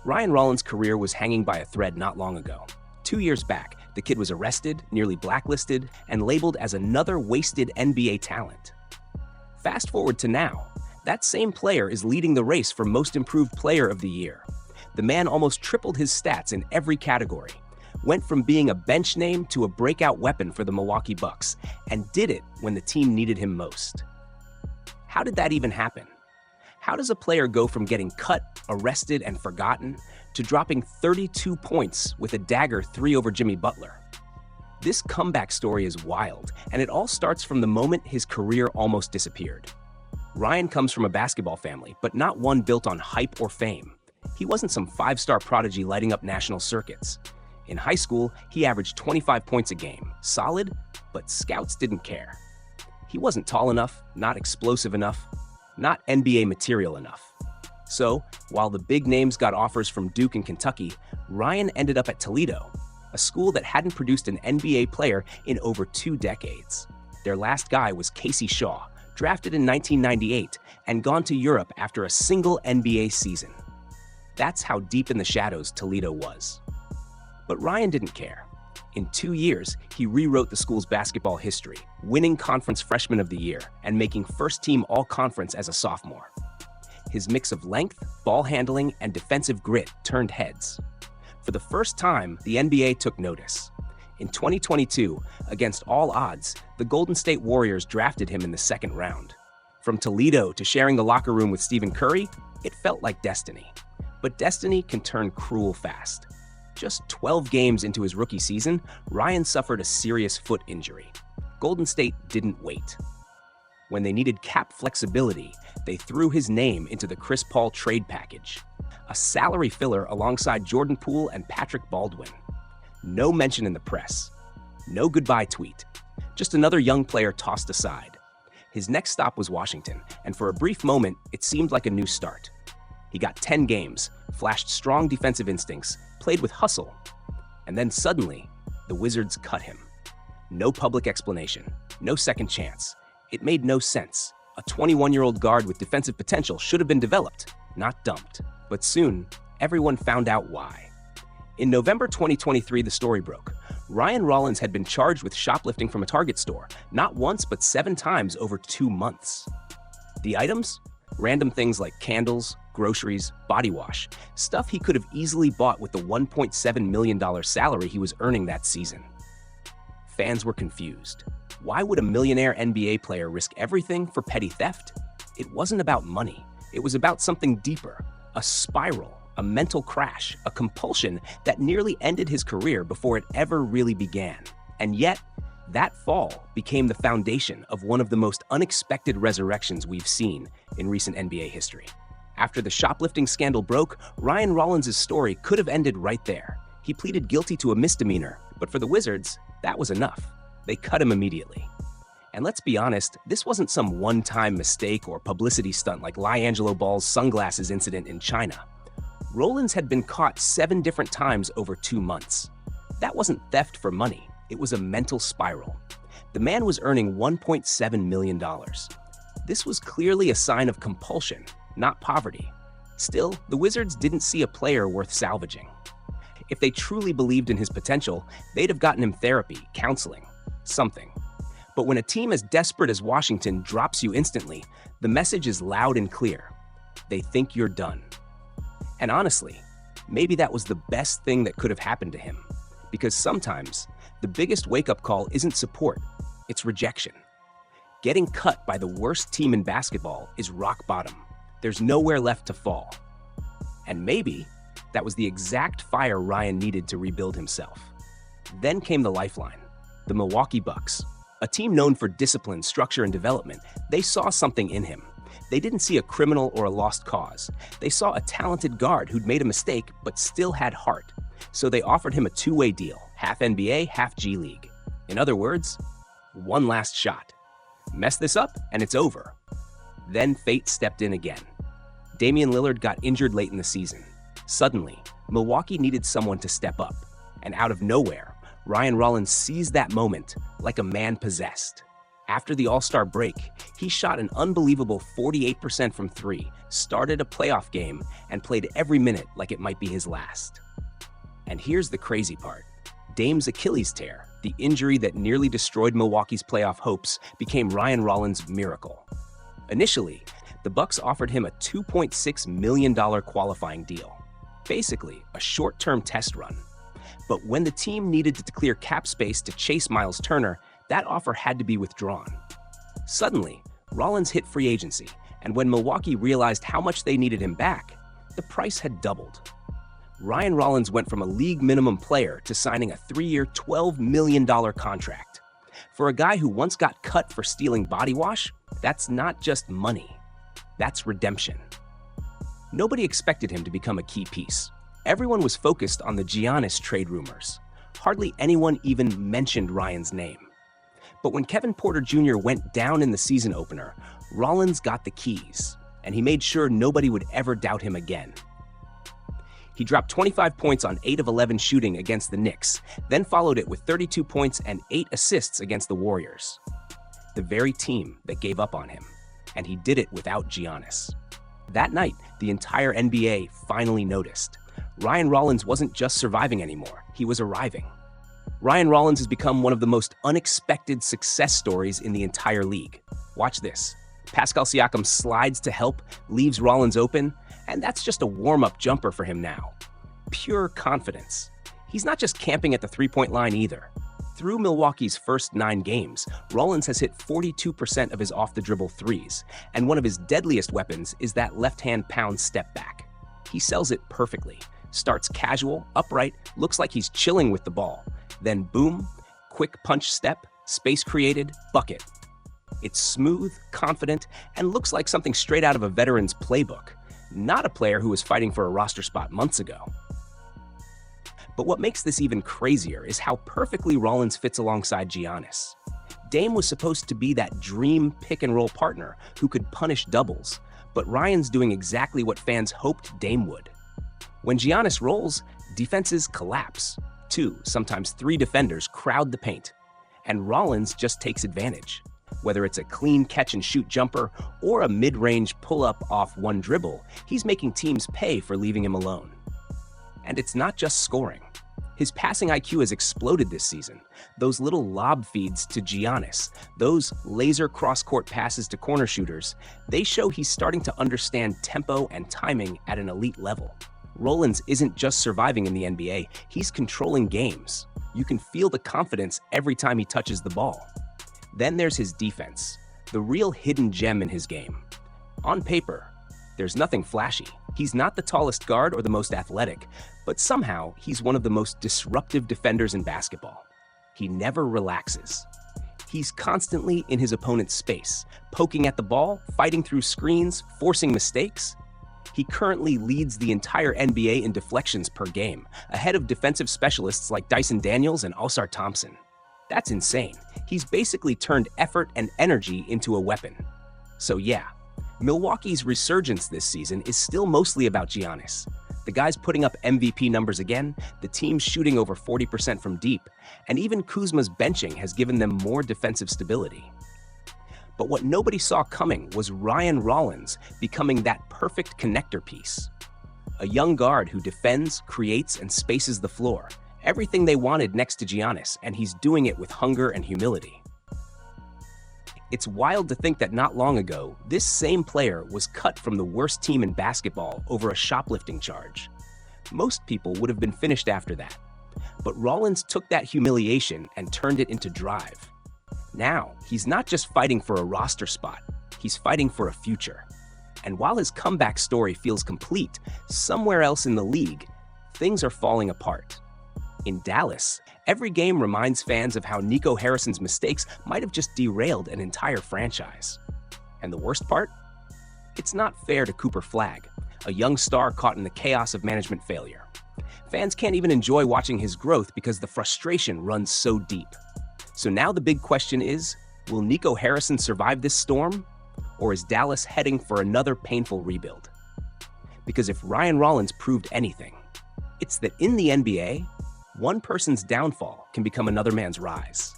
Ryan Rollins' career was hanging by a thread not long ago. 2 years back, the kid was arrested, nearly blacklisted, and labeled as another wasted NBA talent. Fast forward to now, that same player is leading the race for Most Improved Player of the Year. The man almost tripled his stats in every category, went from being a bench name to a breakout weapon for the Milwaukee Bucks, and did it when the team needed him most. How did that even happen? How does a player go from getting cut, arrested, and forgotten to dropping 32 points with a dagger 3 over Jimmy Butler? This comeback story is wild, and it all starts from the moment his career almost disappeared. Ryan comes from a basketball family, but not one built on hype or fame. He wasn't some 5-star prodigy lighting up national circuits. In high school, he averaged 25 points a game, solid, but scouts didn't care. He wasn't tall enough, not explosive enough, not NBA material enough. So, while the big names got offers from Duke and Kentucky, Ryan ended up at Toledo, a school that hadn't produced an NBA player in over 2 decades. Their last guy was Casey Shaw, drafted in 1998 and gone to Europe after a single NBA season. That's how deep in the shadows Toledo was. But Ryan didn't care. In 2 years, he rewrote the school's basketball history, winning Conference Freshman of the Year and making first-team All-Conference as a sophomore. His mix of length, ball handling, and defensive grit turned heads. For the first time, the NBA took notice. In 2022, against all odds, the Golden State Warriors drafted him in the 2nd round. From Toledo to sharing the locker room with Stephen Curry, it felt like destiny. But destiny can turn cruel fast. Just 12 games into his rookie season, Ryan suffered a serious foot injury. Golden State didn't wait. When they needed cap flexibility, they threw his name into the Chris Paul trade package, a salary filler alongside Jordan Poole and Patrick Baldwin. No mention in the press. No goodbye tweet. Just another young player tossed aside. His next stop was Washington, and for a brief moment, it seemed like a new start. He got 10 games, flashed strong defensive instincts, played with hustle, and then suddenly, the Wizards cut him. No public explanation, no second chance. It made no sense. A 21-year-old guard with defensive potential should have been developed, not dumped. But soon, everyone found out why. In November 2023, the story broke. Ryan Rollins had been charged with shoplifting from a Target store, not once but 7 times over 2 months. The items? Random things like candles, groceries, body wash, stuff he could have easily bought with the $1.7 million salary he was earning that season. Fans were confused. Why would a millionaire NBA player risk everything for petty theft? It wasn't about money. It was about something deeper, a spiral, a mental crash, a compulsion that nearly ended his career before it ever really began. And yet, that fall became the foundation of one of the most unexpected resurrections we've seen in recent NBA history. After the shoplifting scandal broke, Ryan Rollins' story could have ended right there. He pleaded guilty to a misdemeanor, but for the Wizards, that was enough. They cut him immediately. And let's be honest, this wasn't some one-time mistake or publicity stunt like LiAngelo Ball's sunglasses incident in China. Rollins had been caught 7 different times over 2 months. That wasn't theft for money. It was a mental spiral. The man was earning $1.7 million. This was clearly a sign of compulsion, not poverty. Still, the Wizards didn't see a player worth salvaging. If they truly believed in his potential, they'd have gotten him therapy, counseling, something. But when a team as desperate as Washington drops you instantly, the message is loud and clear. They think you're done. And honestly, maybe that was the best thing that could have happened to him. Because sometimes, the biggest wake-up call isn't support, it's rejection. Getting cut by the worst team in basketball is rock bottom. There's nowhere left to fall. And maybe that was the exact fire Ryan needed to rebuild himself. Then came the lifeline, the Milwaukee Bucks. A team known for discipline, structure, and development. They saw something in him. They didn't see a criminal or a lost cause. They saw a talented guard who'd made a mistake but still had heart. So they offered him a 2-way deal, half NBA, half G League. In other words, one last shot. Mess this up and it's over. Then fate stepped in again. Damian Lillard got injured late in the season. Suddenly, Milwaukee needed someone to step up. And out of nowhere, Ryan Rollins seized that moment like a man possessed. After the All-Star break, he shot an unbelievable 48% from three, started a playoff game, and played every minute like it might be his last. And here's the crazy part. Dame's Achilles tear, the injury that nearly destroyed Milwaukee's playoff hopes, became Ryan Rollins' miracle. Initially, the Bucks offered him a $2.6 million qualifying deal, basically a short-term test run. But when the team needed to clear cap space to chase Miles Turner, that offer had to be withdrawn. Suddenly, Rollins hit free agency, and when Milwaukee realized how much they needed him back, the price had doubled. Ryan Rollins went from a league minimum player to signing a 3-year, $12 million contract. For a guy who once got cut for stealing body wash, that's not just money, that's redemption. Nobody expected him to become a key piece. Everyone was focused on the Giannis trade rumors. Hardly anyone even mentioned Ryan's name. But when Kevin Porter Jr. went down in the season opener, Rollins got the keys, and he made sure nobody would ever doubt him again. He dropped 25 points on 8 of 11 shooting against the Knicks, then followed it with 32 points and 8 assists against the Warriors, the very team that gave up on him. And he did it without Giannis. That night, the entire NBA finally noticed. Ryan Rollins wasn't just surviving anymore, he was arriving. Ryan Rollins has become one of the most unexpected success stories in the entire league. Watch this. Pascal Siakam slides to help, leaves Rollins open, and that's just a warm-up jumper for him now. Pure confidence. He's not just camping at the three-point line either. Through Milwaukee's first 9 games, Rollins has hit 42% of his off-the-dribble threes, and one of his deadliest weapons is that left-hand pound step back. He sells it perfectly. Starts casual, upright, looks like he's chilling with the ball. Then boom, quick punch step, space created, bucket. It's smooth, confident, and looks like something straight out of a veteran's playbook, not a player who was fighting for a roster spot months ago. But what makes this even crazier is how perfectly Rollins fits alongside Giannis. Dame was supposed to be that dream pick-and-roll partner who could punish doubles, but Ryan's doing exactly what fans hoped Dame would. When Giannis rolls, defenses collapse. 2, sometimes 3 defenders crowd the paint, and Rollins just takes advantage. Whether it's a clean catch-and-shoot jumper or a mid-range pull-up off one dribble, he's making teams pay for leaving him alone. And it's not just scoring. His passing IQ has exploded this season. Those little lob feeds to Giannis, those laser cross-court passes to corner shooters, they show he's starting to understand tempo and timing at an elite level. Rollins isn't just surviving in the NBA, he's controlling games. You can feel the confidence every time he touches the ball. Then there's his defense, the real hidden gem in his game. On paper, there's nothing flashy. He's not the tallest guard or the most athletic, but somehow he's one of the most disruptive defenders in basketball. He never relaxes. He's constantly in his opponent's space, poking at the ball, fighting through screens, forcing mistakes. He currently leads the entire NBA in deflections per game, ahead of defensive specialists like Dyson Daniels and Ausar Thompson. That's insane. He's basically turned effort and energy into a weapon. So yeah, Milwaukee's resurgence this season is still mostly about Giannis. The guy's putting up MVP numbers again, the team's shooting over 40% from deep, and even Kuzma's benching has given them more defensive stability. But what nobody saw coming was Ryan Rollins becoming that perfect connector piece. A young guard who defends, creates, and spaces the floor. Everything they wanted next to Giannis, and he's doing it with hunger and humility. It's wild to think that not long ago, this same player was cut from the worst team in basketball over a shoplifting charge. Most people would have been finished after that. But Rollins took that humiliation and turned it into drive. Now, he's not just fighting for a roster spot, he's fighting for a future. And while his comeback story feels complete, somewhere else in the league, things are falling apart. In Dallas, every game reminds fans of how Nico Harrison's mistakes might have just derailed an entire franchise. And the worst part? It's not fair to Cooper Flagg, a young star caught in the chaos of management failure. Fans can't even enjoy watching his growth because the frustration runs so deep. So now the big question is, will Nico Harrison survive this storm? Or is Dallas heading for another painful rebuild? Because if Ryan Rollins proved anything, it's that in the NBA, one person's downfall can become another man's rise.